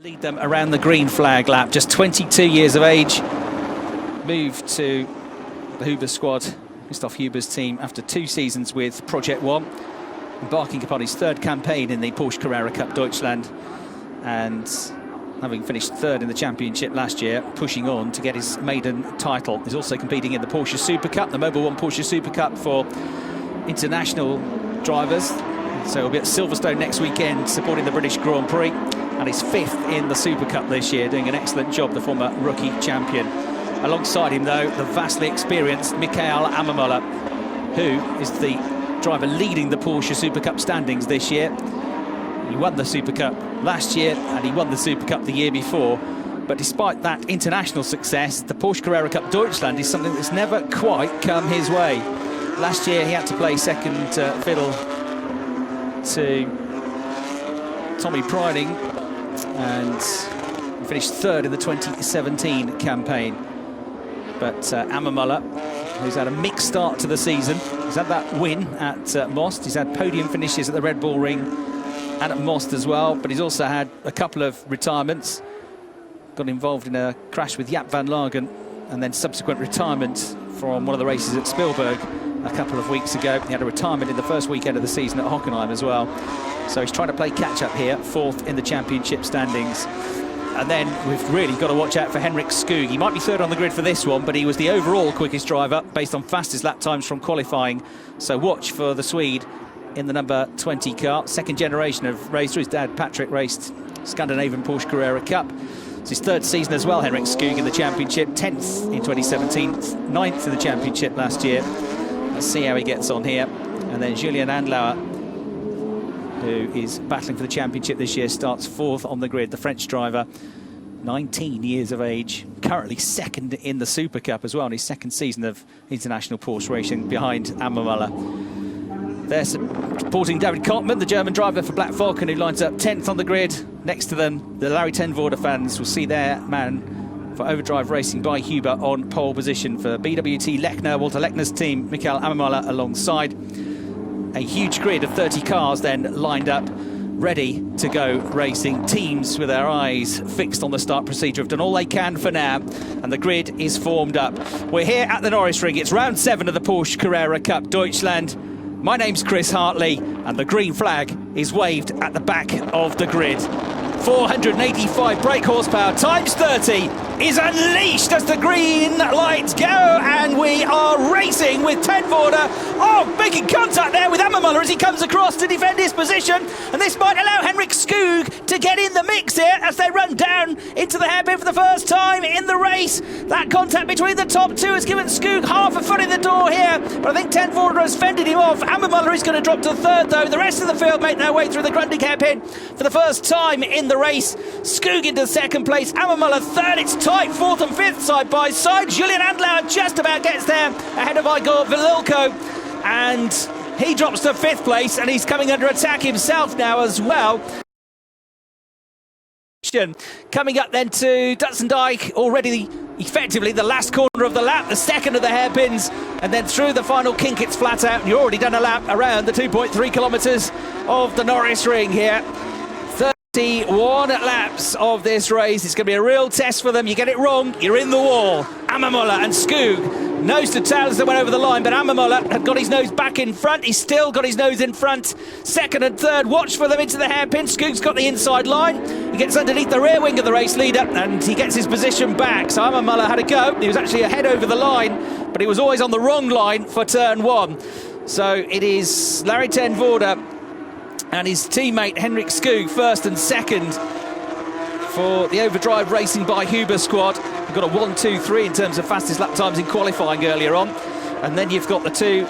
Lead them around the green flag lap, just 22 years of age. Moved to the Huber squad, Christoph Huber's team, after 2 seasons with Project One, embarking upon his 3rd campaign in the Porsche Carrera Cup Deutschland, and having finished 3rd in the championship last year, pushing on to get his maiden title. He's also competing in the Porsche Super Cup, the Mobil One Porsche Super Cup for international drivers. So he'll be at Silverstone next weekend supporting the British Grand Prix, and he's 5th in the Super Cup this year, doing an excellent job, the former rookie champion. Alongside him, though, the vastly experienced Michael Ammermuller, who is the driver leading the Porsche Super Cup standings this year. He won the Super Cup last year, and he won the Super Cup the year before. But despite that international success, the Porsche Carrera Cup Deutschland is something that's never quite come his way. Last year, he had to play second fiddle to Tommy Priding, and finished 3rd in the 2017 campaign. But Ammermuller, who's had a mixed start to the season, he's had that win at Most, he's had podium finishes at the Red Bull Ring and at Most as well, but he's also had a couple of retirements. Got involved in a crash with Jaap van Lagen, and then subsequent retirement from one of the races at Spielberg a couple of weeks ago. He had a retirement in the first weekend of the season at Hockenheim as well. So he's trying to play catch-up here, 4th in the championship standings. And then we've really got to watch out for Henrik Skog. He might be 3rd on the grid for this one, but he was the overall quickest driver based on fastest lap times from qualifying. So watch for the Swede in the number 20 car. 2nd generation of racer. His dad, Patrick, raced Scandinavian Porsche Carrera Cup. It's his 3rd season as well, Henrik Skog, in the championship. 10th in 2017, 9th in the championship last year. Let's see how he gets on here. And then Julien Andlauer, who is battling for the championship this year, starts 4th on the grid. The French driver, 19 years of age, currently 2nd in the Super Cup as well, in his 2nd season of international Porsche racing, behind Ammermuller. They're supporting David Kottmann, the German driver for Black Falcon, who lines up 10th on the grid. Next to them, the Larry Ten Voorde fans will see their man for Overdrive Racing by Huber on pole position. For BWT Lechner, Walter Lechner's team, Michael Ammermuller alongside. A huge grid of 30 cars then lined up, ready to go racing. Teams with their eyes fixed on the start procedure have done all they can for now, and the grid is formed up. We're here at the Norris Ring. It's round 7 of the Porsche Carrera Cup Deutschland. My name's Chris Hartley, and the green flag is waved at the back of the grid. 485 brake horsepower times 30 is unleashed as the green lights go, and we are racing with Ten Voorde. Oh, making contact there with Ammermuller as he comes across to defend his position, and this might allow Henrik Skog to get in the mix here as they run down into the hairpin for the first time in the race. That contact between the top 2 has given Skog half a foot in the door here, but I think Ten Voorde has fended him off. Ammermuller is going to drop to 3rd though. The rest of the field make their way through the Grundig hairpin for the first time in the race. Skog into 2nd place, Ammermuller 3rd. It's tight, 4th and 5th side by side. Julien Andlauer just about gets there ahead of Igor Vililko, and he drops to 5th place, and he's coming under attack himself now as well. Coming up then to Dutzendijk, already effectively the last corner of the lap, the 2nd of the hairpins, and then through the final kink it's flat out, and you've already done a lap around the 2.3 kilometres of the Norris Ring here. 31 laps of this race. It's going to be a real test for them. You get it wrong, you're in the wall. Ammermuller and Skog, nose to tail as they went over the line, but Ammermuller had got his nose back in front. He's still got his nose in front. 2nd and 3rd, watch for them into the hairpin. Skog's got the inside line. He gets underneath the rear wing of the race leader, and he gets his position back. So Ammermuller had a go. He was actually ahead over the line, but he was always on the wrong line for turn 1. So it is Larry Ten Voorde and his teammate Henrik Skog 1st and 2nd for the Overdrive Racing by Huber squad. We've got a 1-2-3 in terms of fastest lap times in qualifying earlier on, and then you've got the 2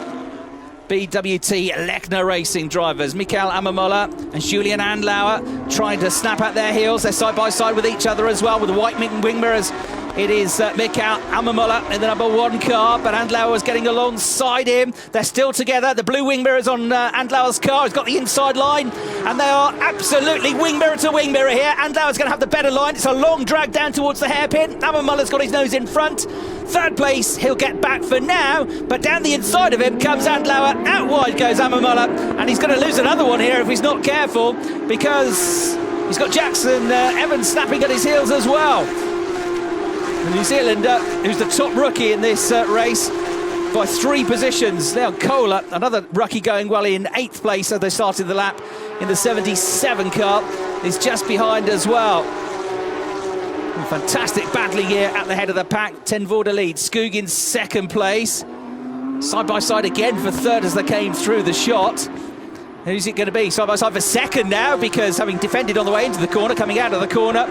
BWT Lechner Racing drivers, Michael Ammermuller and Julien Andlauer, trying to snap at their heels. They're side by side with each other as well, with the white wing mirrors. It is Michael Ammermuller in the number 1 car, but Andlauer is getting alongside him. They're still together. The blue wing mirrors on Andlauer's car. He's got the inside line, and they are absolutely wing mirror to wing mirror here. Andlauer's going to have the better line. It's a long drag down towards the hairpin. Ammermuller's got his nose in front. 3rd place, he'll get back for now, but down the inside of him comes Andlauer. Out wide goes Ammermuller, and he's going to lose another one here if he's not careful, because He's got Jackson Evans snapping at his heels as well. The New Zealander, who's the top rookie in this race by 3 positions. Leon Kohler, another rookie going well in 8th place as they started the lap in the 77 car, is just behind as well. Fantastic battling here at the head of the pack. Ten Voorde leads. Skoog in 2nd place. Side by side again for 3rd as they came through the shot. Who's it going to be? Side by side for 2nd now, because having defended on the way into the corner, coming out of the corner,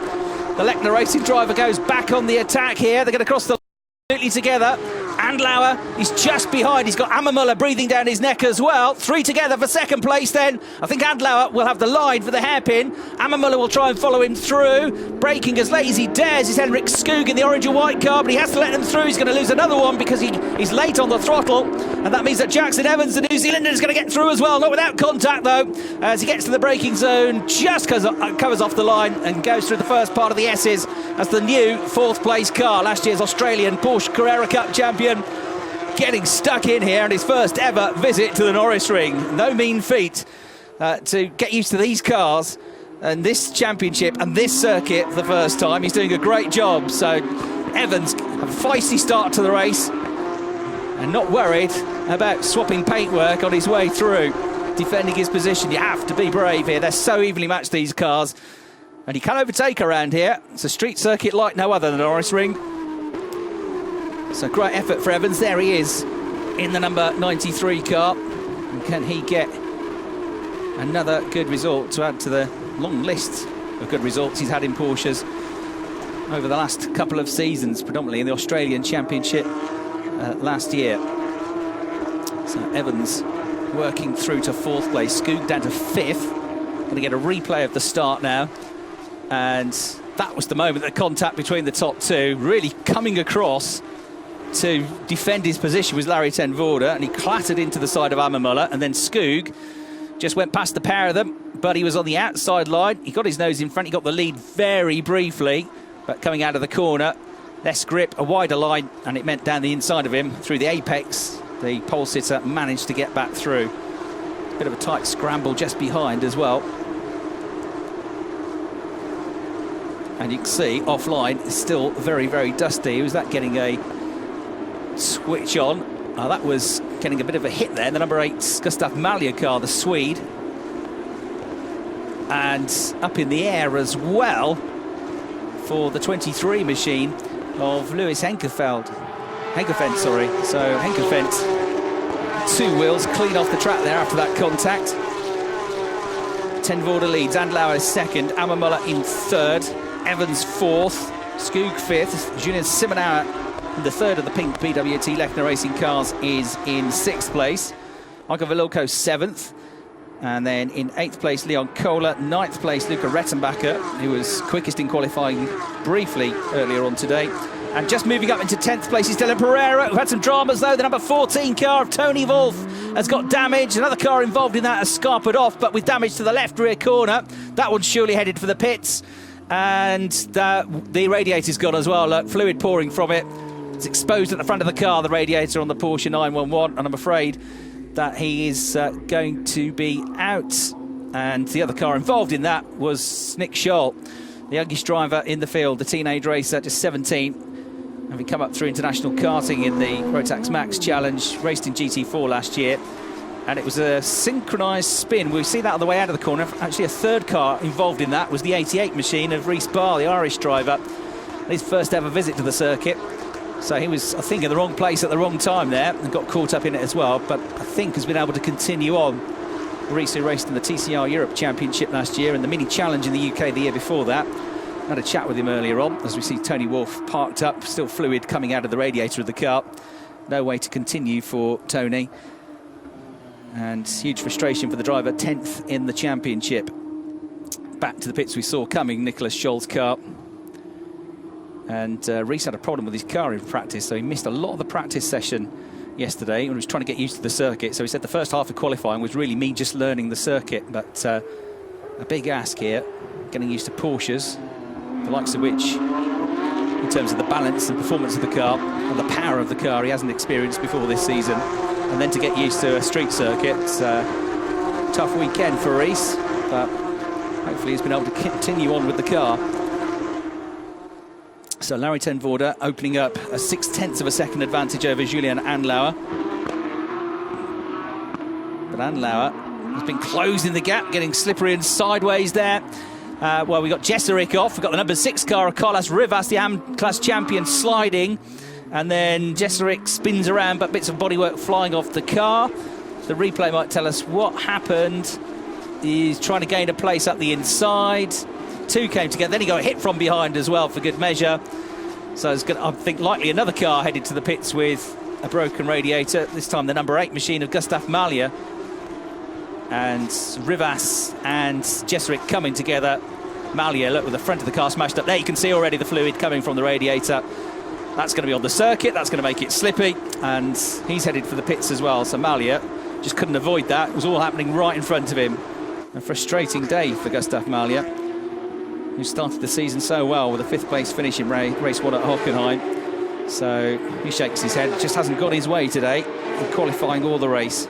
the Lechner Racing driver goes back on the attack here. They're going to cross the line completely together. Andlauer is just behind. He's got Ammermuller breathing down his neck as well. 3 together for 2nd place then. I think Andlauer will have the line for the hairpin. Ammermuller will try and follow him through. Braking as late as he dares is Henrik Skoog in the orange and white car, but he has to let them through. He's going to lose another one because he's late on the throttle. And that means that Jackson Evans, the New Zealander, is going to get through as well. Not without contact though, as he gets to the braking zone, just covers off the line and goes through the first part of the S's as the new 4th place car. Last year's Australian Porsche Carrera Cup champion getting stuck in here on his first ever visit to the Norris Ring. No mean feat to get used to these cars and this championship and this circuit for the first time. He's doing a great job. So Evans, a feisty start to the race and not worried about swapping paintwork on his way through, defending his position. You have to be brave here. They're so evenly matched, these cars, and he can overtake around here. It's a street circuit like no other, the Norris Ring. So great effort for Evans. There he is in the number 93 car. And can he get another good result to add to the long list of good results he's had in Porsches over the last couple of seasons, predominantly in the Australian Championship last year. So Evans working through to 4th place. Skoog down to 5th. Going to get a replay of the start now. And that was the moment, the contact between the top 2, really coming across to defend his position was Larry Ten Voorde, and he clattered into the side of Ammermuller, and then Skoog just went past the pair of them, but he was on the outside line. He got his nose in front, he got the lead very briefly, but coming out of the corner, less grip, a wider line, and it meant down the inside of him through the apex. The pole sitter managed to get back through. Bit of a tight scramble just behind as well. And you can see offline it's still very, very dusty. Was that getting a switch on? That was getting a bit of a hit there. The number 8 Gustav Malya car, the Swede. And up in the air as well for the 23 machine of Lewis Henkefeld. So Henkefeld, 2 wheels clean off the track there after that contact. Ten Voorde leads, Andlauer is 2nd, Ammermuller in 3rd, Evans 4th, Skoog 5th, Julien Simonauer in the 3rd of the pink BWT Lechner Racing cars is in 6th place. Michael Velilko 7th, and then in 8th place Leon Kohler, 9th place Luca Rettenbacher, who was quickest in qualifying briefly earlier on today. And just moving up into 10th place is Dylan Pereira, who had some dramas though. The number 14 car of Tony Wolff has got damage. Another car involved in that has scarpered off, but with damage to the left rear corner. That one's surely headed for the pits. And the radiator's gone as well. Look, fluid pouring from it. It's exposed at the front of the car, the radiator on the Porsche 911, and I'm afraid that he is going to be out. And the other car involved in that was Nick Scholl, the youngest driver in the field, the teenage racer, just 17. Having come up through international karting in the Rotax Max Challenge, raced in GT4 last year, and it was a synchronised spin. We see that on the way out of the corner. Actually, a 3rd car involved in that was the 88 machine of Rhys Barr, the Irish driver. His first ever visit to the circuit. So he was, I think, in the wrong place at the wrong time there and got caught up in it as well, but I think has been able to continue on. Rhys, who raced in the TCR Europe Championship last year and the Mini Challenge in the UK the year before that. Had a chat with him earlier on as we see Tony Wolff parked up, still fluid coming out of the radiator of the car. No way to continue for Tony. And huge frustration for the driver, 10th in the championship. Back to the pits we saw coming, Nicholas Scholl's car. And Rhys had a problem with his car in practice, so he missed a lot of the practice session yesterday and was trying to get used to the circuit. So he said the first half of qualifying was really me just learning the circuit, but a big ask here, getting used to Porsches, the likes of which, in terms of the balance and performance of the car and the power of the car, he hasn't experienced before this season. And then to get used to a street circuit, tough weekend for Rhys, but hopefully he's been able to continue on with the car. So Larry ten Voorde opening up a 0.6 of a second advantage over Julien Andlauer. But Andlauer has been closing the gap, getting slippery and sideways there. Well, we got Jesserik off. We've got the number 6 car of Carlos Rivas, the AM-class champion, sliding. And then Jesserik spins around, but bits of bodywork flying off the car. The replay might tell us what happened. He's trying to gain a place up the inside. 2 came together. Then he got hit from behind as well for good measure. So it's going to, I think, likely another car headed to the pits with a broken radiator. This time the number 8 machine of Gustav Mahler. And Rivas and Jesserik coming together. Mahler, look, with the front of the car smashed up. There you can see already the fluid coming from the radiator. That's going to be on the circuit. That's going to make it slippy. And he's headed for the pits as well. So Mahler just couldn't avoid that. It was all happening right in front of him. A frustrating day for Gustav Mahler, who started the season so well with a 5th place finish in race 1 at Hockenheim. So he shakes his head. Just hasn't got his way today in qualifying or the race.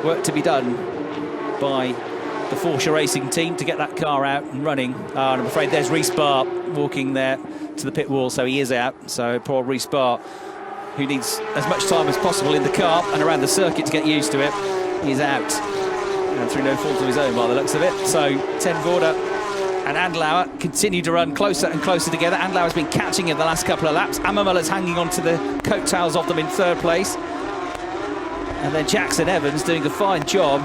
Work to be done by the Porsche racing team to get that car out and running. And I'm afraid there's Rhys Barr walking there to the pit wall, so he is out. So poor Rhys Barr, who needs as much time as possible in the car and around the circuit to get used to it, he's out. And through no fault of his own by the looks of it. So ten Voorde and Andlauer continue to run closer and closer together. Andlauer's been catching in the last couple of laps. Ammermuller's hanging on to the coattails of them in 3rd place. And then Jackson Evans doing a fine job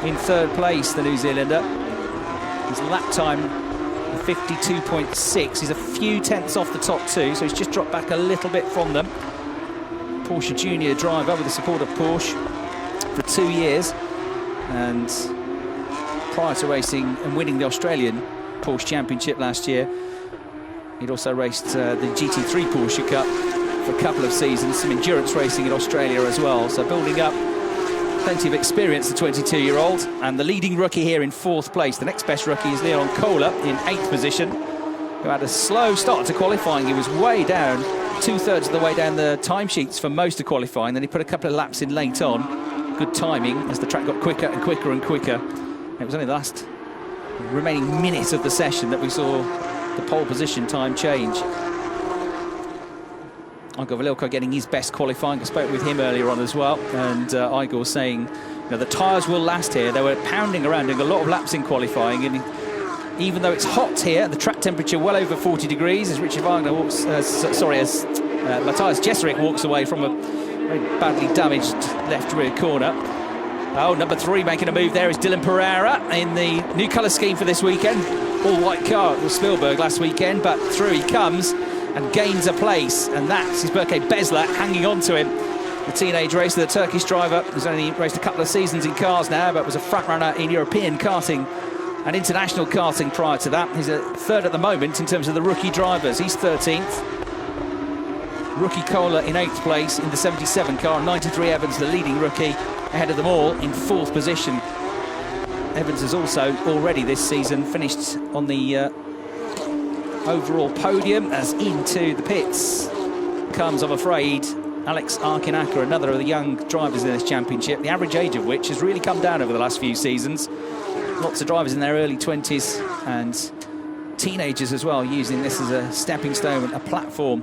in 3rd place, the New Zealander. His lap time 52.6. He's a few tenths off the top 2, so he's just dropped back a little bit from them. Porsche Junior driver with the support of Porsche for 2 years. And prior to racing and winning the Australian Porsche Championship last year, he'd also raced the GT3 Porsche Cup for a couple of seasons, some endurance racing in Australia as well. So building up plenty of experience, the 22-year-old, and the leading rookie here in 4th place. The next best rookie is Leon Kohler in 8th position, who had a slow start to qualifying. He was way down, 2/3 of the way down the timesheets for most of qualifying. Then he put a couple of laps in late on. Good timing as the track got quicker and quicker and quicker. It was only the last remaining minute of the session that we saw the pole position time change. Igor Velilko getting his best qualifying. I spoke with him earlier on as well, and Igor saying, you know, the tyres will last here. They were pounding around, doing a lot of laps in qualifying, and even though it's hot here, the track temperature well over 40 degrees, as Richard Wagner walks, as Matthias Jesserik walks away from a very badly damaged left rear corner. Oh, number 3 making a move there is Dylan Pereira in the new colour scheme for this weekend. All-white car at Spielberg last weekend, but through he comes and gains a place, and that's his Berke Besler hanging on to him. The teenage racer, the Turkish driver, who's only raced a couple of seasons in cars now, but was a front runner in European karting and international karting prior to that. He's a 3rd at the moment in terms of the rookie drivers. He's 13th. Rookie Kohler in 8th place in the 77 car. 93 Evans, the leading rookie, ahead of them all in 4th position. Evans has also already this season finished on the overall podium, as into the pits comes, I'm afraid, Alex Arkinaka, another of the young drivers in this championship, the average age of which has really come down over the last few seasons. Lots of drivers in their early 20s and teenagers as well, using this as a stepping stone, a platform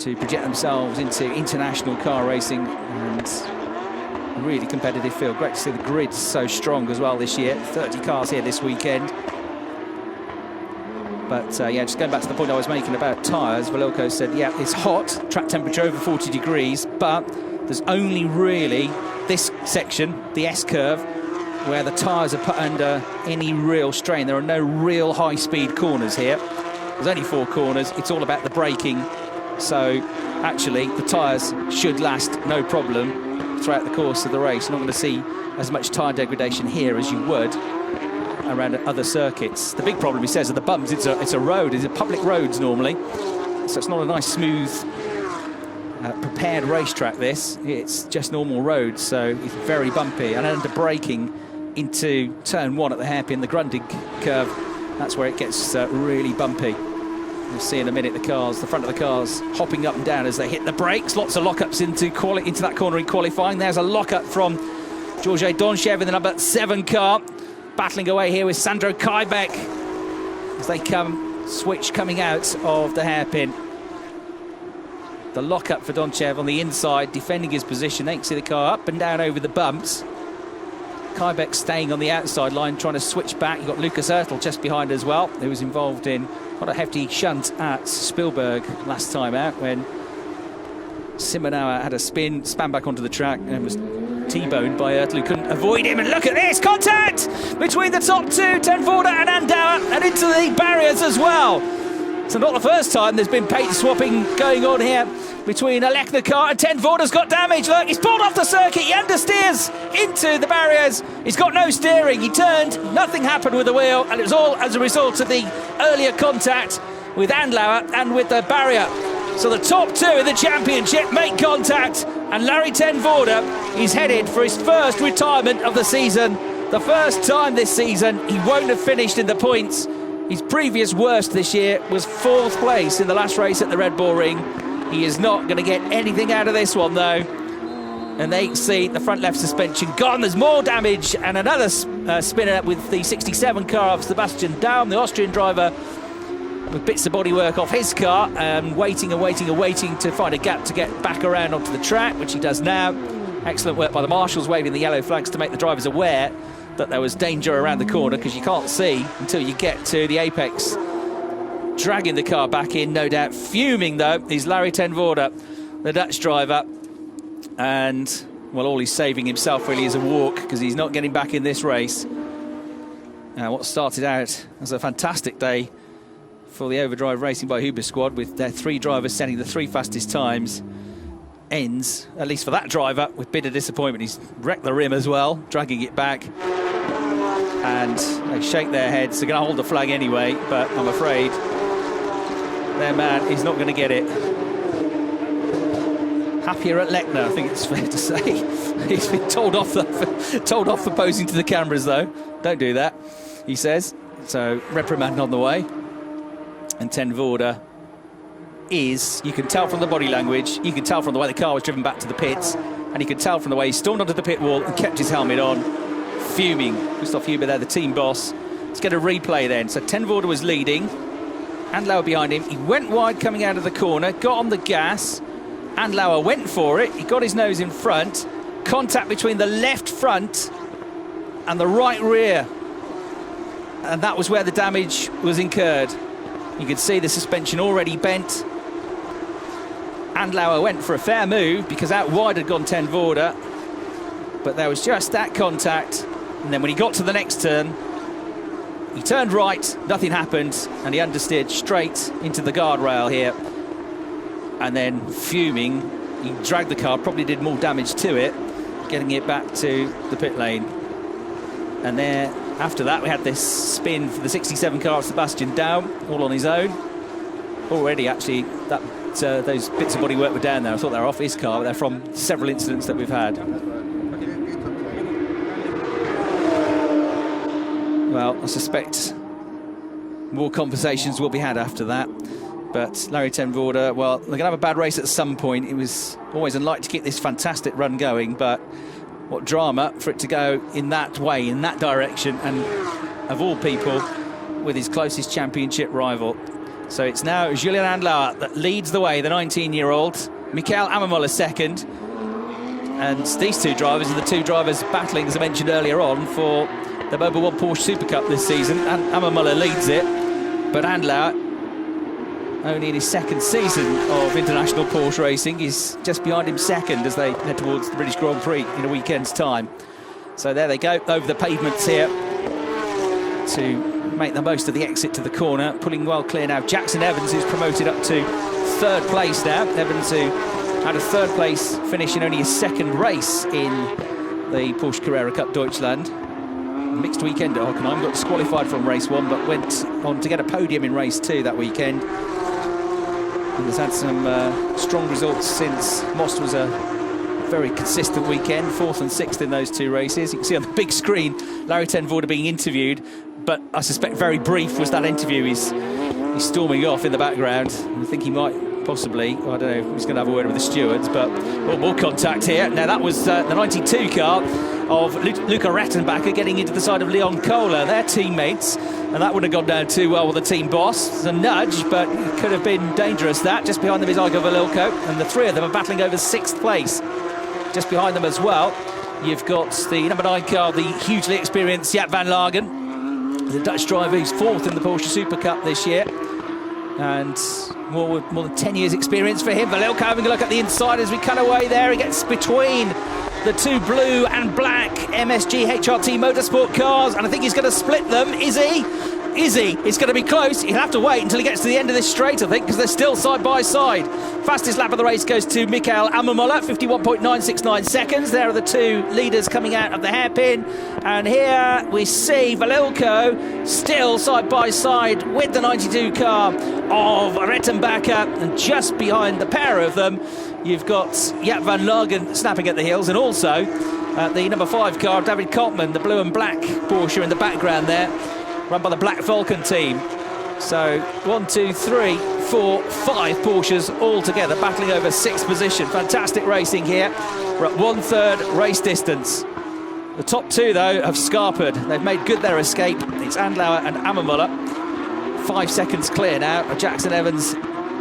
to project themselves into international car racing, and a really competitive field. Great to see the grid so strong as well this year. 30 cars here this weekend. But yeah, just going back to the point I was making about tyres, Velilko said, yeah, it's hot, track temperature over 40 degrees, but there's only really this section, the S-curve, where the tyres are put under any real strain. There are no real high-speed corners here. There's only 4 corners. It's all about the braking. So actually, the tyres should last no problem throughout the course of the race. You're not going to see as much tyre degradation here as you would around other circuits. The big problem, he says, are the bumps. It's a road. It's a public roads normally, so it's not a nice, smooth, prepared racetrack. This, it's just normal roads, so it's very bumpy. And under braking into turn 1 at the hairpin, the Grundig curve, that's where it gets really bumpy. You'll see in a minute the front of the cars hopping up and down as they hit the brakes. Lots of lockups into that corner in qualifying. There's a lockup from Georges Donchev in the number 7 car. battling away here with Sandro Kajbek as they switch coming out of the hairpin. The lock-up for Donchev on the inside, defending his position. They can see the car up and down over the bumps. Kajbek staying on the outside line, trying to switch back. You've got Lucas Ertl just behind as well, who was involved in quite a hefty shunt at Spielberg last time out when Simonauer had a span back onto the track and was T-boned by Ertl, who couldn't avoid him. And look at this, contact between the top two, Ten Voorde and Andlauer, and into the barriers as well. So not the first time there's been paint swapping going on here between Alec the car and Ten Voorde's got damage. Look, he's pulled off the circuit, he understeers into the barriers. He's got no steering, he turned, nothing happened with the wheel, and it was all as a result of the earlier contact with Andlauer and with the barrier. So the top two in the championship make contact, and Larry Ten Voorde is headed for his first retirement of the season. The first time this season he won't have finished in the points. His previous worst this year was 4th place in the last race at the Red Bull Ring. He is not going to get anything out of this one though. And they see the front left suspension gone. There's more damage, and another spinner with the 67 car of Sebastian Daum, the Austrian driver, with bits of bodywork off his car, waiting to find a gap to get back around onto the track, which he does now. Excellent work by the marshals, waving the yellow flags to make the drivers aware that there was danger around the corner, because you can't see until you get to the apex. Dragging the car back in, no doubt. Fuming though is Larry Ten Voorde, the Dutch driver, and well, all he's saving himself really is a walk, because he's not getting back in this race. What started out as a fantastic day for the Overdrive Racing by Huber squad, with their 3 drivers setting the 3 fastest times, ends, at least for that driver, with bitter disappointment. He's wrecked the rim as well, dragging it back, and they shake their heads. They're going to hold the flag anyway, but I'm afraid their man is not going to get it. Happier at Lechner, I think it's fair to say. He's been told off for posing to the cameras though. Don't do that, he says. So reprimand on the way. And Ten Voorde is, you can tell from the body language, you can tell from the way the car was driven back to the pits, and you can tell from the way he stormed onto the pit wall and kept his helmet on, fuming. Christoph Huber there, the team boss. Let's get a replay then. So Ten Voorde was leading, Andlauer behind him. He went wide coming out of the corner, got on the gas. Andlauer went for it, he got his nose in front. Contact between the left front and the right rear, and that was where the damage was incurred. You could see the suspension already bent. Andlauer went for a fair move because out wide had gone Ten Voorde, but there was just that contact, and then when he got to the next turn, he turned right, nothing happened, and he understeered straight into the guardrail here. And then, fuming, he dragged the car, probably did more damage to it, getting it back to the pit lane. And there, after that, we had this spin for the 67 car of Sebastian Daum, all on his own. Already, actually, those bits of bodywork were down there. I thought they were off his car, but they're from several incidents that we've had. Well, I suspect more conversations will be had after that. But Larry Ten Voorde, well, they're going to have a bad race at some point. It was always unlikely to keep this fantastic run going, but what drama for it to go in that way, in that direction, and of all people, with his closest championship rival. So it's now Julien Andlauer that leads the way, the 19-year-old. Michael Ammermuller second. And these 2 drivers are the 2 drivers battling, as I mentioned earlier on, for the Mobil 1 Porsche Super Cup this season. And Ammermuller leads it, but Andlauer, only in his 2nd season of international Porsche racing, is just behind him second as they head towards the British Grand Prix in a weekend's time. So there they go, over the pavements here to make the most of the exit to the corner, pulling well clear now. Jackson Evans, who's promoted up to 3rd place now. Evans, who had a 3rd place finish in only his 2nd race in the Porsche Carrera Cup Deutschland. Mixed weekend at Hockenheim, got disqualified from race 1, but went on to get a podium in race 2 that weekend. And has had some strong results since. Most was a very consistent weekend, 4th and 6th in those 2 races. You can see on the big screen Larry Ten Voorde being interviewed, but I suspect very brief was that interview. He's storming off in the background. I think he might possibly, I don't know, he's going to have a word with the stewards, but more contact here. Now that was the 92 car of Luca Rattenbacher getting into the side of Leon Kohler, their teammates, and that wouldn't have gone down too well with the team boss. It's a nudge, but it could have been dangerous. That just behind them is Igor Valilko, and the three of them are battling over 6th place. Just behind them as well, you've got the number 9 car, the hugely experienced Jaap van Lagen, the Dutch driver who's 4th in the Porsche Super Cup this year, and more than 10 years experience for him. Valilko having a look at the inside as we cut away there. He gets between the two blue and black MSG HRT Motorsport cars, and I think he's going to split them. Is he? Is he? It's going to be close. He'll have to wait until he gets to the end of this straight, I think, because they're still side by side. Fastest lap of the race goes to Mikael Ammermuller, 51.969 seconds. There are the two leaders coming out of the hairpin. And here we see Valilko still side by side with the 92 car of Rettenbacher. And just behind the pair of them, you've got Jaap van Lagen snapping at the heels. And also the number 5 car, David Kottmann, the blue and black Porsche in the background there, run by the Black Vulcan team. So 1, 2, 3, 4, 5 Porsches all together battling over 6th position. Fantastic racing here. We're at 1/3 race distance. The top two, though, have scarpered. They've made good their escape. It's Andlauer and Ammermuller. 5 seconds clear now. Jackson Evans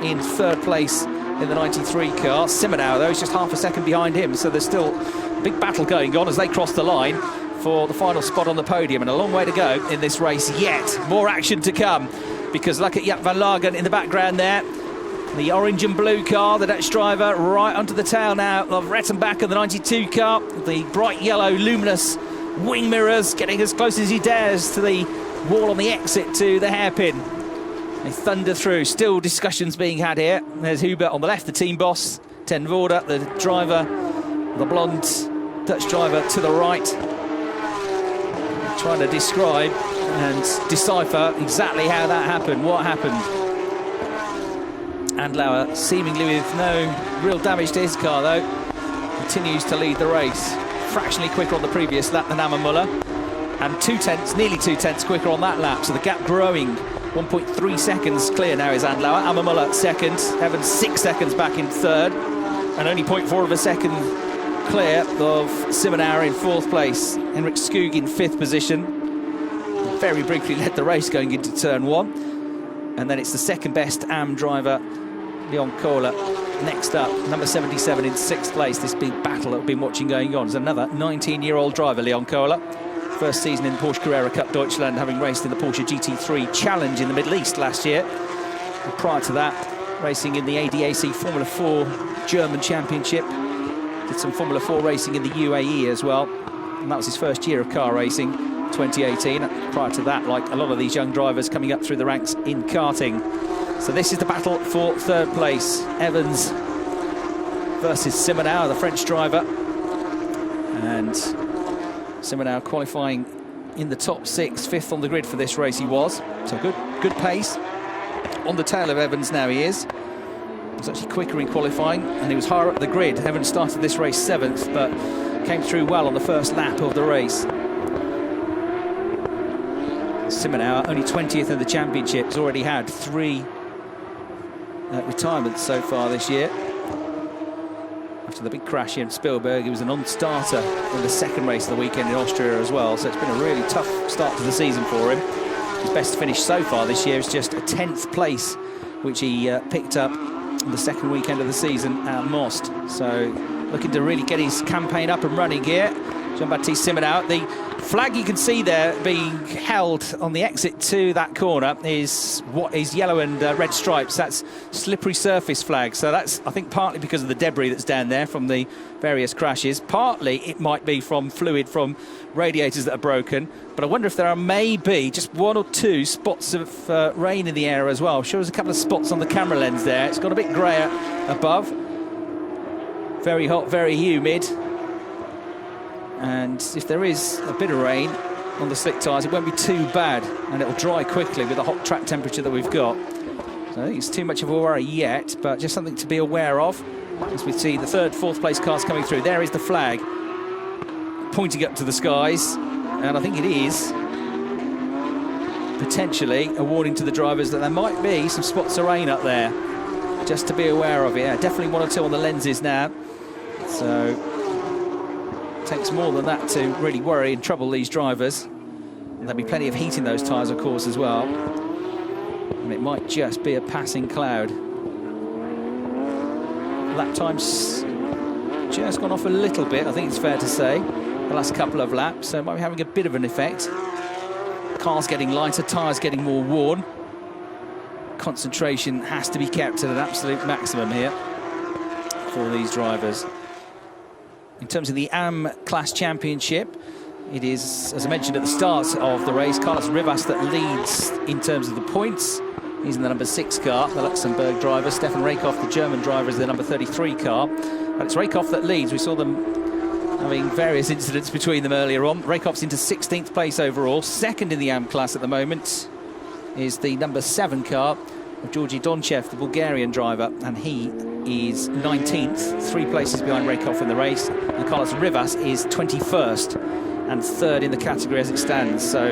in 3rd place in the 93 car. Simonau, though, is just half a second behind him. So there's still a big battle going on as they cross the line for the final spot on the podium, and a long way to go in this race yet. More action to come, because look at Jaap van Lagen in the background there. The orange and blue car, the Dutch driver, right onto the tail now of Rettenbacher, the 92 car. The bright yellow, luminous wing mirrors, getting as close as he dares to the wall on the exit to the hairpin. They thunder through. Still discussions being had here. There's Hubert on the left, the team boss. Ten Voorde, the driver, the blonde Dutch driver to the right, trying to describe and decipher exactly how that happened, what happened. Andlauer, seemingly with no real damage to his car, though, continues to lead the race. Fractionally quicker on the previous lap than Ammermuller, and 2/10, nearly 2/10 quicker on that lap, so the gap growing. 1.3 seconds clear now is Andlauer. Ammermuller 2nd, Evans 6 seconds back in 3rd, and only 0.4 of a second clear of Simonau in 4th place. Henrik Skog in 5th position. Very briefly led the race going into turn 1. And then it's the second best AM driver, Leon Kohler, next up. Number 77 in 6th place. This big battle that we've been watching going on is another 19-year-old driver, Leon Kohler. First season in Porsche Carrera Cup Deutschland, having raced in the Porsche GT3 Challenge in the Middle East last year. And prior to that, racing in the ADAC Formula 4 German Championship. Did some Formula 4 racing in the UAE as well, and that was his first year of car racing, 2018. Prior to that, like a lot of these young drivers coming up through the ranks in karting. So this is the battle for 3rd place. Evans versus Simonau, the French driver, and Simonau qualifying in the top 6, 5th on the grid for this race he was. So good pace. On the tail of Evans now he is. He was actually quicker in qualifying, and he was higher up the grid. Evans started this race 7th, but came through well on the first lap of the race. Simonau, only 20th in the championship, has already had 3 retirements so far this year. After the big crash in Spielberg, he was a non-starter in the 2nd race of the weekend in Austria as well, so it's been a really tough start to the season for him. His best finish so far this year is just a 10th place, which he picked up the 2nd weekend of the season at Most. So looking to really get his campaign up and running here. Jean-Baptiste Simonau. The flag you can see there being held on the exit to that corner is what is yellow and red stripes. That's slippery surface flag. So that's, I think, partly because of the debris that's down there from the various crashes. Partly it might be from fluid from radiators that are broken. But I wonder if there are maybe just 1 or 2 spots of rain in the air as well. I'm sure there's a couple of spots on the camera lens there. It's got a bit grayer above. Very hot, very humid. And if there is a bit of rain on the slick tyres, it won't be too bad, and it'll dry quickly with the hot track temperature that we've got. So I think it's too much of a worry yet, but just something to be aware of as we see the 3rd, 4th place cars coming through. There is the flag pointing up to the skies, and I think it is potentially a warning to the drivers that there might be some spots of rain up there, just to be aware of it. Yeah, definitely 1 or 2 on the lenses now. So Takes more than that to really worry and trouble these drivers. And there'll be plenty of heat in those tyres, of course, as well. And it might just be a passing cloud. Lap time's just gone off a little bit, I think it's fair to say, the last couple of laps, so it might be having a bit of an effect. Car's getting lighter, tyres getting more worn. Concentration has to be kept at an absolute maximum here for these drivers. In terms of the AM Class Championship, it is, as I mentioned at the start of the race, Carlos Rivas that leads in terms of the points. He's in the number 6 car, the Luxembourg driver. Stefan Rakoff, the German driver, is the number 33 car. But it's Rakoff that leads. We saw them having various incidents between them earlier on. Rakoff's into 16th place overall. Second in the AM class at the moment is the number 7 car of Georgi Donchev, the Bulgarian driver, and he is 19th, 3 places behind Rakoff in the race. And Carlos Rivas is 21st and 3rd in the category as it stands. So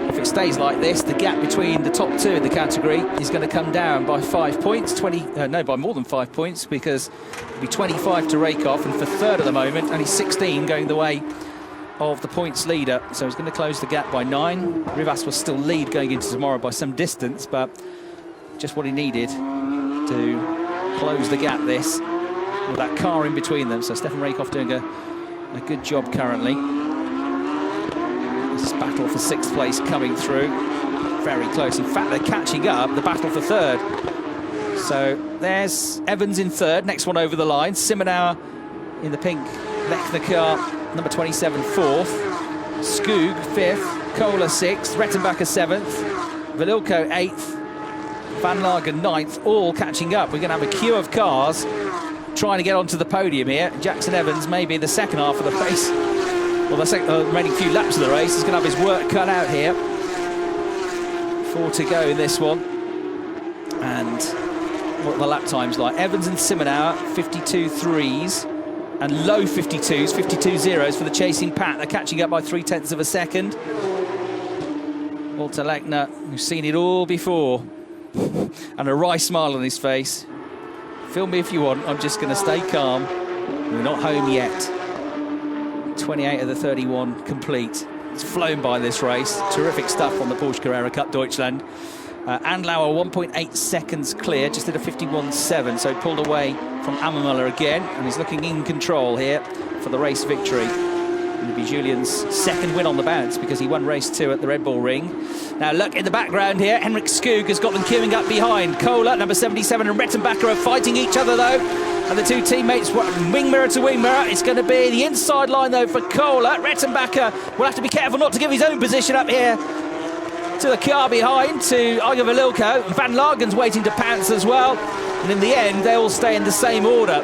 if it stays like this, the gap between the top 2 in the category is going to come down by 5 points, by more than 5 points, because it'll be 25 to Rakoff, and for 3rd at the moment, only 16 going the way of the points leader. So he's going to close the gap by 9. Rivas will still lead going into tomorrow by some distance, but just what he needed to close the gap this, with that car in between them. So Stefan Rakoff doing a good job currently. This battle for 6th place coming through. Very close. In fact, they're catching up, the battle for 3rd. So there's Evans in 3rd, next one over the line. Simonauer in the pink Lechner car, number 27, 4th. Skug, 5th. Kohler, 6th. Rettenbacher, 7th. Velilko, 8th. Van Lagen, 9th. All catching up. We're going to have a queue of cars trying to get onto the podium here. Jackson Evans, maybe the second half of the race, well, the remaining few laps of the race, is going to have his work cut out here. 4 to go in this one. And what are the lap times like? Evans and Simonauer, 52.3s, and low 52s, 52.0s for the chasing Pat. They're catching up by 0.3 of a second. Walter Lechner, who's seen it all before, and a wry smile on his face. Film me if you want, I'm just going to stay calm. We're not home yet. 28 of the 31 complete. It's flown by this race. Terrific stuff on the Porsche Carrera Cup Deutschland. Andlauer 1.8 seconds clear, just did a 51.7, so pulled away from Ammermuller again, and he's looking in control here for the race victory. It'll be Julien's second win on the bounce, because he won race 2 at the Red Bull Ring. Now look in the background here, Henrik Skug has got them queuing up behind. Kohler, number 77, and Rettenbacher are fighting each other though, and the 2 teammates wing mirror to wing mirror. It's going to be the inside line though for Kohler. Rettenbacher will have to be careful not to give his own position up here to the car behind, to Igor Velilko. Van Lagen's waiting to pounce as well, and in the end they all stay in the same order.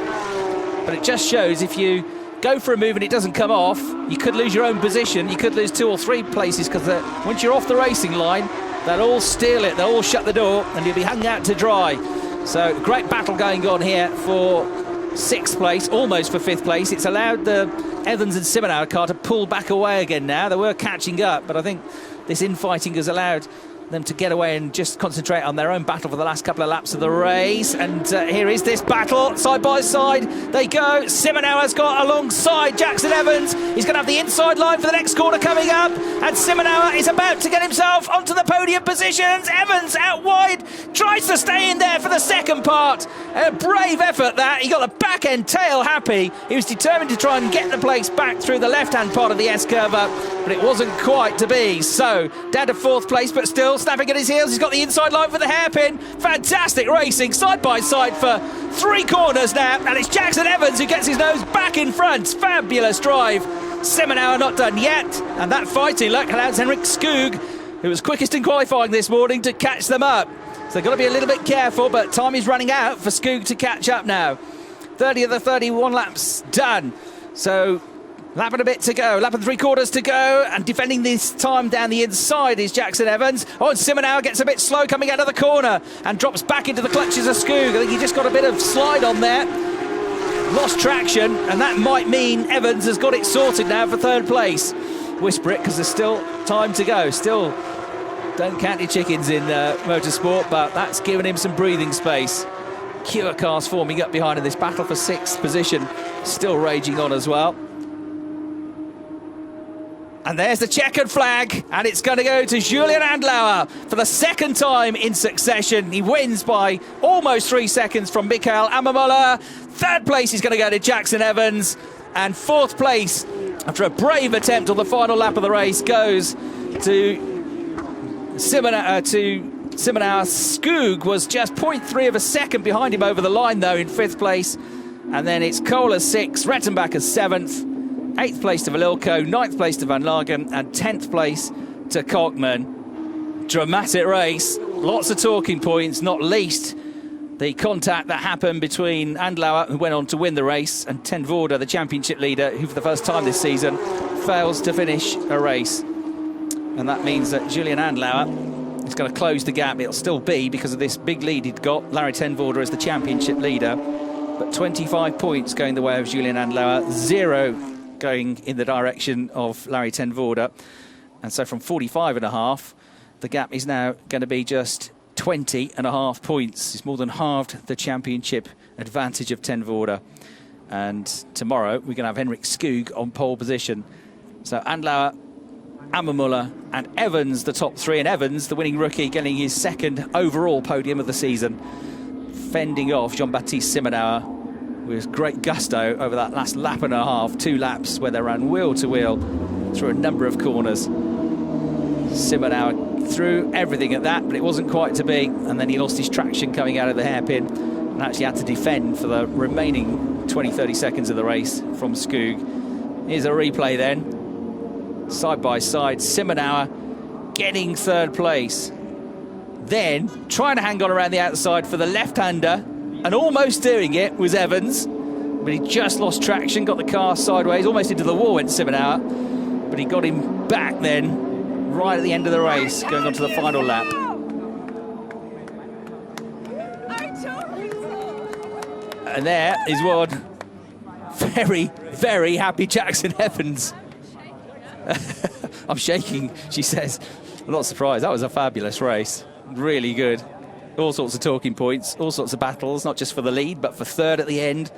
But it just shows, if you go for a move and it doesn't come off, you could lose your own position. You could lose 2 or 3 places, because once you're off the racing line, they'll all steal it, they'll all shut the door, and you'll be hung out to dry. So great battle going on here for 6th place, almost for 5th place. It's allowed the Evans and Simonauer car to pull back away again now. They were catching up, but I think this infighting has allowed them to get away and just concentrate on their own battle for the last couple of laps of the race. And here is this battle, side by side they go. Simonauer's got alongside Jackson Evans. He's going to have the inside line for the next corner coming up, and Simonauer is about to get himself onto the podium positions. Evans out wide, tries to stay in there for the second part. A brave effort that. He got the back end tail happy. He was determined to try and get the place back through the left hand part of the S-curve up, but it wasn't quite to be. So down to 4th place, but still snapping at his heels. He's got the inside line for the hairpin. Fantastic racing, side by side for 3 corners now, and it's Jackson Evans who gets his nose back in front. Fabulous drive. Simonauer not done yet, and that fighting luck allows Henrik Skug, who was quickest in qualifying this morning, to catch them up. So they've got to be a little bit careful, but time is running out for Skug to catch up now. 30 of the 31 laps done. So lap and a bit to go, lap and 3/4 to go, and defending this time down the inside is Jackson Evans. Oh, and Simonauer gets a bit slow coming out of the corner and drops back into the clutches of Skug. I think he just got a bit of slide on there. Lost traction, and that might mean Evans has got it sorted now for 3rd place. Whisper it, because there's still time to go. Still, don't count your chickens in motorsport, but that's given him some breathing space. Queue of cars forming up behind in this battle for 6th position, still raging on as well. And there's the checkered flag, and it's going to go to Julien Andlauer for the second time in succession. He wins by almost 3 seconds from Michael Ammermuller. Third place is going to go to Jackson Evans, and fourth place, after a brave attempt on the final lap of the race, goes to Simonauer. Skoog was just 0.3 of a second behind him over the line, though, in fifth place. And then it's Kohler 6th, Rettenbacher 7th. 8th place to Valilko, 9th place to Van Lagen, and 10th place to Kochman. Dramatic race, lots of talking points, not least the contact that happened between Andlauer, who went on to win the race, and Ten Voorde, the championship leader, who for the first time this season fails to finish a race. And that means that Julien Andlauer is going to close the gap. It'll still be, because of this big lead he'd got, Larry Ten Voorde as the championship leader, but 25 points going the way of Julien Andlauer, 0 going in the direction of Larry Ten Voorde. And so from 45.5, the gap is now going to be just 20.5 points. It's more than halved the championship advantage of Ten Voorde. And tomorrow we're going to have Henrik Skoog on pole position. So Andlauer, Ammermuller and Evans, the top three. And Evans, the winning rookie, getting his second overall podium of the season, fending off Jean-Baptiste Simonauer with great gusto over that last lap and a half, 2 laps where they ran wheel to wheel through a number of corners. Simonauer threw everything at that, but it wasn't quite to be, and then he lost his traction coming out of the hairpin and actually had to defend for the remaining 20-30 seconds of the race from Skoog. Here's a replay then, side by side, Simonauer getting third place, then trying to hang on around the outside for the left-hander, and almost doing it was Evans, but he just lost traction, got the car sideways, almost into the wall went Simonauer, but he got him back then, right at the end of the race, going on to the final lap. And there is one very, very happy Jackson Evans. I'm shaking, she says. I'm not surprised, that was a fabulous race, really good. All sorts of talking points, all sorts of battles, not just for the lead, but for third at the end.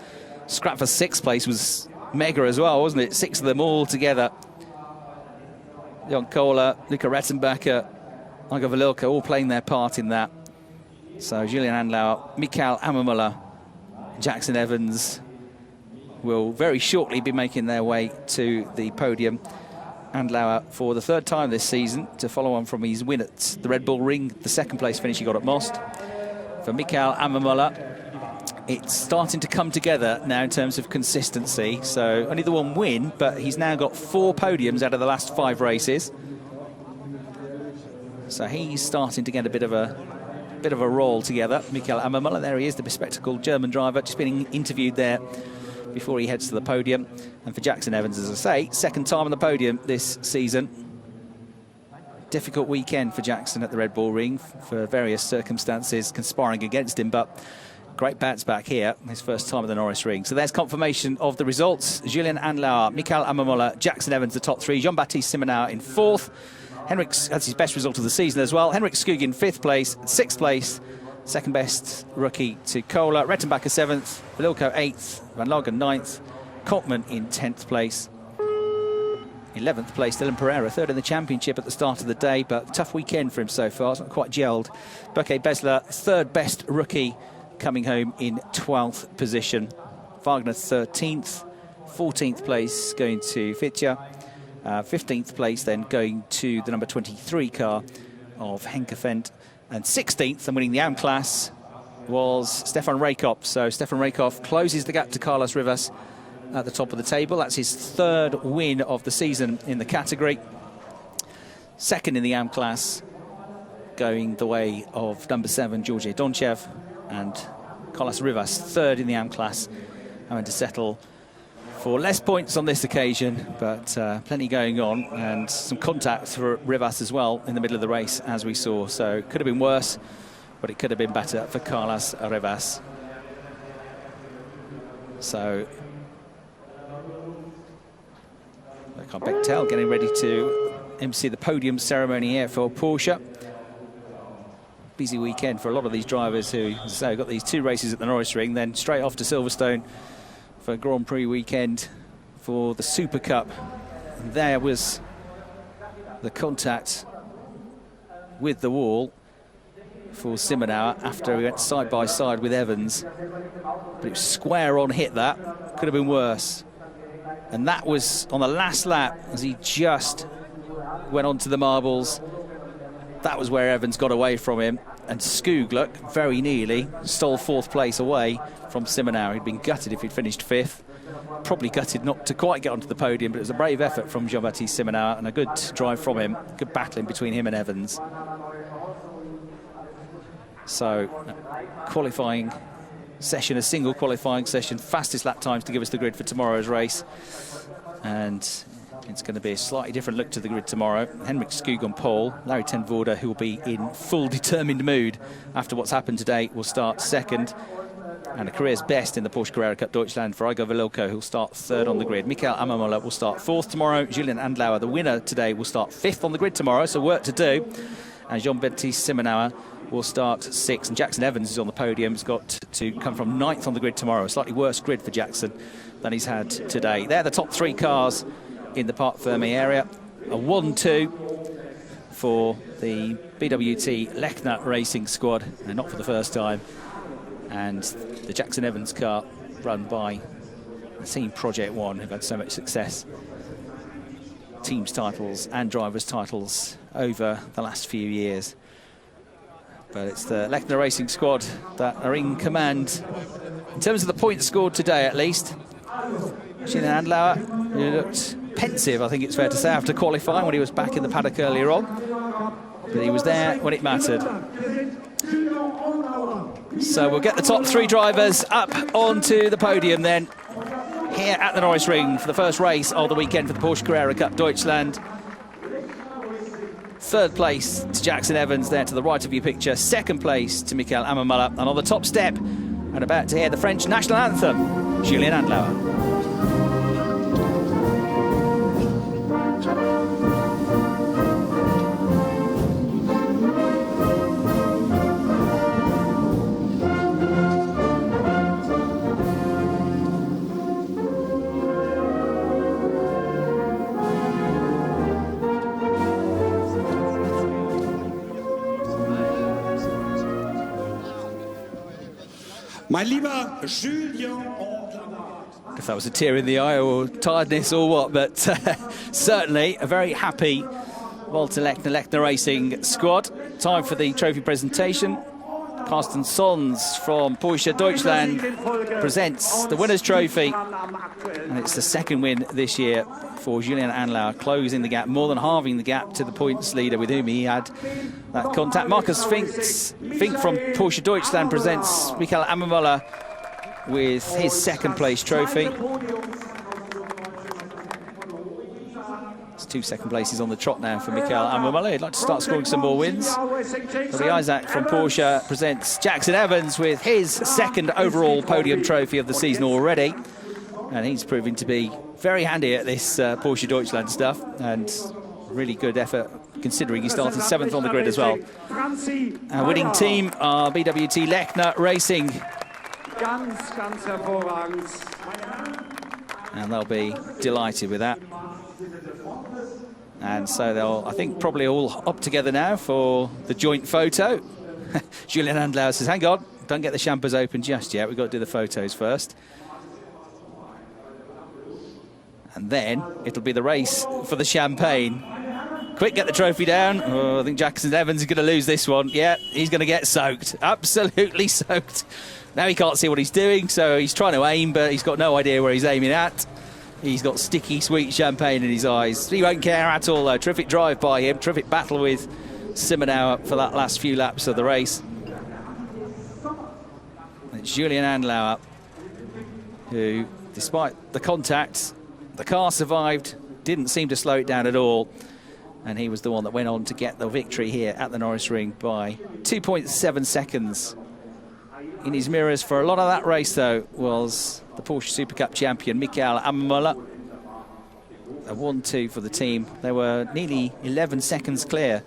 Scrap for 6th place was mega as well, wasn't it? 6 of them all together. Jan Kohler, Luca Rettenbacher, Igo Valilko, all playing their part in that. So Julien Andlauer, Michael Ammermuller, Jackson Evans will very shortly be making their way to the podium. Andlauer for the third time this season to follow on from his win at the Red Bull Ring, the second place finish he got at Most. For Michael Ammermuller, it's starting to come together now in terms of consistency. So only the one win, but he's now got 4 podiums out of the last 5 races. So he's starting to get a bit of a roll together. Michael Ammermuller, there he is, the bespectacled German driver, just being interviewed there before he heads to the podium. And for Jackson Evans, as I say, second time on the podium this season. Difficult weekend for Jackson at the Red Bull Ring for various circumstances conspiring against him, but great bounce back here, his first time at the Norris Ring. So there's confirmation of the results. Julien Andlauer, Michael Ammermuller, Jackson Evans, the top 3. Jean-Baptiste Simonauer in 4th. Henrik, that's his best result of the season as well. Henrik Skoog in 5th place, 6th place. Second best rookie to Kohler, Rettenbacher 7th, Valilko 8th, Van Lagen 9th, Kochman in 10th place. 11th place, Dylan Pereira, 3rd in the championship at the start of the day, but tough weekend for him so far, it's not quite gelled. Berke Besler, 3rd best rookie, coming home in 12th position. Wagner 13th, 14th place going to Fitja, 15th place then going to the number 23 car of Henkefent. And 16th, and winning the AM class, was Stefan Rakoff. So Stefan Rakoff closes the gap to Carlos Rivas at the top of the table. That's his 3rd win of the season in the category. 2nd in the AM class, going the way of number 7, Georgi Donchev. And Carlos Rivas, 3rd in the AM class, having to settle for less points on this occasion, but plenty going on, and some contact for Rivas as well in the middle of the race, as we saw. So it could have been worse, but it could have been better for Carlos Rivas. So Eckhard Bechtel getting ready to MC the podium ceremony here for Porsche. Busy weekend for a lot of these drivers who, as I say, got these 2 races at the Norris Ring, then straight off to Silverstone for Grand Prix weekend for the Super Cup. And there was the contact with the wall for Simonauer after he went side by side with Evans. But it was square on hit that. Could have been worse. And that was on the last lap as he just went onto the marbles. That was where Evans got away from him. And Skogluck very nearly stole 4th place away from Simonauer. He'd been gutted if he'd finished 5th. Probably gutted not to quite get onto the podium, but it was a brave effort from Jean-Baptiste Simonauer and a good drive from him. Good battling between him and Evans. So, qualifying session, a single qualifying session, fastest lap times to give us the grid for tomorrow's race. And it's going to be a slightly different look to the grid tomorrow. Henrik Skog on pole. Larry ten Voorde, who will be in full determined mood after what's happened today, will start 2nd. And a career's best in the Porsche Carrera Cup Deutschland for Igor Vililko, who'll start 3rd on the grid. Mikael Amamola will start 4th tomorrow. Julien Andlauer, the winner today, will start 5th on the grid tomorrow, so work to do. And Jean-Baptiste Simonauer will start 6th. And Jackson Evans is on the podium. He's got to come from 9th on the grid tomorrow. A slightly worse grid for Jackson than he's had today. They're the top 3 cars in the Parc Fermé area. A 1-2 for the BWT Lechner Racing Squad, and not for the first time. And the Jackson Evans car, run by Team Project One, who've had so much success. Teams titles and drivers titles over the last few years. But it's the Lechner Racing Squad that are in command in terms of the points scored today, at least. Julien Andlauer, who looked pensive, I think it's fair to say, after qualifying when he was back in the paddock earlier on. But he was there when it mattered. So we'll get the top 3 drivers up onto the podium then, here at the Norris Ring for the first race of the weekend for the Porsche Carrera Cup Deutschland. 3rd place to Jackson Evans there to the right of your picture. 2nd place to Mikael Amamola. And on the top step, and about to hear the French national anthem, Julien Andlauer. Mein lieber Julien Andlauer. If that was a tear in the eye or tiredness or what, but certainly a very happy Walter Lechner Racing Squad. Time for the trophy presentation. Carsten Sons from Porsche Deutschland presents the winner's trophy, and it's the 2nd win this year for Julien Andlauer, closing the gap, more than halving the gap to the points leader with whom he had that contact. Markus Fink from Porsche Deutschland presents Mikael Amamola with his 2nd place trophy. It's 2 2nd places on the trot now for Mikael Amamola. He'd like to start scoring some more wins. Robbie Isaac from Porsche presents Jackson Evans with his 2nd overall podium trophy of the season already. And he's proving to be very handy at this Porsche Deutschland stuff, and really good effort considering he started 7th on the grid as well. Our winning team are BWT Lechner Racing. And they'll be delighted with that. And so they'll, I think, probably all up together now for the joint photo. Julien Andlauer says, hang on, don't get the champers open just yet. We've got to do the photos first. And then it'll be the race for the champagne. Quick, get the trophy down. Oh, I think Jackson Evans is going to lose this one. Yeah, he's going to get soaked. Absolutely soaked. Now he can't see what he's doing, so he's trying to aim, but he's got no idea where he's aiming at. He's got sticky, sweet champagne in his eyes. He won't care at all, though. Terrific drive by him. Terrific battle with Simonauer for that last few laps of the race. It's Julien Andlauer, who, despite the contact, the car survived, didn't seem to slow it down at all. And he was the one that went on to get the victory here at the Norris Ring by 2.7 seconds. In his mirrors for a lot of that race, though, was the Porsche Super Cup champion, Mikael Amamola. A 1-2 for the team. They were nearly 11 seconds clear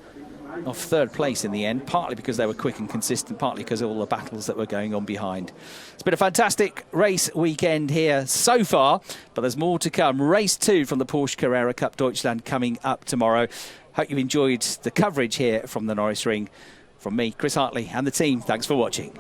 of 3rd place in the end, partly because they were quick and consistent, partly because of all the battles that were going on behind. It's been a fantastic race weekend here so far, but there's more to come. Race 2 from the Porsche Carrera Cup Deutschland coming up tomorrow. Hope you've enjoyed the coverage here from the Norris Ring. From me, Chris Hartley, and the team, thanks for watching.